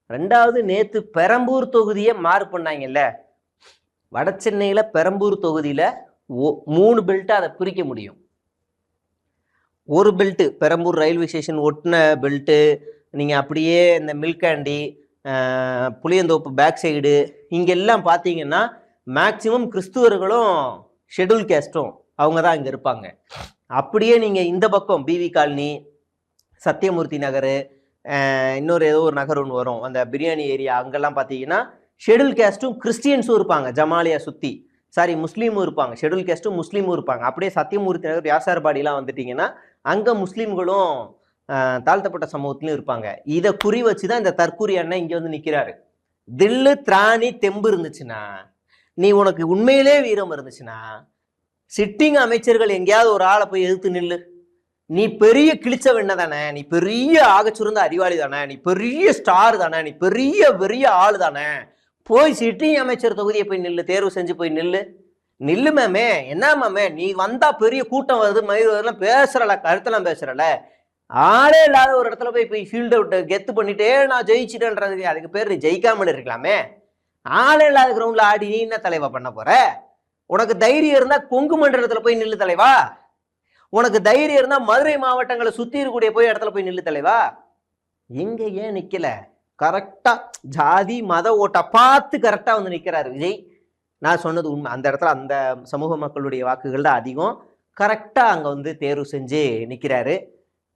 ரெண்டாவது, நேத்து பெரம்பூர் தொகுதியை மாறு பண்ணாங்கல்ல, வட சென்னையில பெரம்பூர் தொகுதியில 3 பெல்ட்டை அதை பிரிக்க முடியும். ஒரு பெல்ட்டு பெரம்பூர் ரயில்வே ஸ்டேஷன் ஒட்டின பெல்ட்டு, நீங்க அப்படியே இந்த மில்காண்டி, புளியந்தோப்பு பேக் சைடு இங்கெல்லாம் பார்த்தீங்கன்னா மேக்சிமம் கிறிஸ்துவர்களும் ஷெட்யூல் கேஸ்டும் அவங்க தான் இங்கே இருப்பாங்க. அப்படியே நீங்கள் இந்த பக்கம் பிவி காலனி, சத்தியமூர்த்தி நகர், இன்னொரு ஏதோ ஒரு நகர் ஒன்று வரும், அந்த பிரியாணி ஏரியா, அங்கெல்லாம் பார்த்தீங்கன்னா ஷெட்யூல் கேஸ்ட்டும் கிறிஸ்டியன்ஸும் இருப்பாங்க. ஜமாலியா சுற்றி முஸ்லீமும் இருப்பாங்க. ஷெட்யூல் கேஸ்ட்டும் முஸ்லீமும் இருப்பாங்க. அப்படியே சத்தியமூர்த்தி நகர், வியாசார்பாடிலாம் வந்துட்டீங்கன்னா அங்கே முஸ்லீம்களும் தாழ்த்தப்பட்ட சமூகத்திலும் இருப்பாங்க. இதை குறி வச்சுதான் இந்த தற்கூரி அண்ணன் இங்கே வந்து நிற்கிறாரு. தில்லு திராணி தெம்பு இருந்துச்சுன்னா, நீ உனக்கு உண்மையிலே வீரம் இருந்துச்சுன்னா, சிட்டிங் அமைச்சர்கள் எங்கேயாவது ஒரு ஆளை போய் எதிர்த்து நில்லு. நீ பெரிய கிழிச்சவெண்ண தானே, நீ பெரிய ஆகச்சுருந்த அறிவாளி தானே, நீ பெரிய ஸ்டார் தானே, நீ பெரிய பெரிய ஆளு தானே, போய் சிட்டிங் அமைச்சர் தொகுதியை போய் நில்லு, தேர்வு செஞ்சு போய் நில்லு. நில்லு மேமே. என்ன மேமே, நீ வந்தா பெரிய கூட்டம் வருது, மயிர் வருதுலாம் பேசுறல, கருத்தெல்லாம் பேசுறல, ஆளே இல்லாத ஒரு இடத்துல போய் ஃபீல்டை விட்டு கெத்து பண்ணிட்டே நான் ஜெயிச்சிட்டேன்றதுக்கு அதுக்கு பேர் நீ ஜெயிக்காமல் இருக்கலாமே. ஆளே இல்லாத கிரவுண்ட்ல ஆடி நீ என்ன தலைவா பண்ண போற? உனக்கு தைரியம் இருந்தா கொங்கு மண்டலத்துல போய் நில்லு தலைவா. உனக்கு தைரியம் இருந்தா மதுரை மாவட்டங்களை சுத்தி இருக்கக்கூடிய போய் இடத்துல போய் நில்லு தலைவா. எங்க ஏன் நிக்கல? கரெக்டா ஜாதி மத ஓட்ட பார்த்து கரெக்டா வந்து நிக்கிறாரு விஜய். நான் சொன்னது உண்மை. அந்த இடத்துல அந்த சமூக மக்களுடைய வாக்குகள் தான் அதிகம். கரெக்டா அங்க வந்து தேர்வு செஞ்சு நிக்கிறாரு.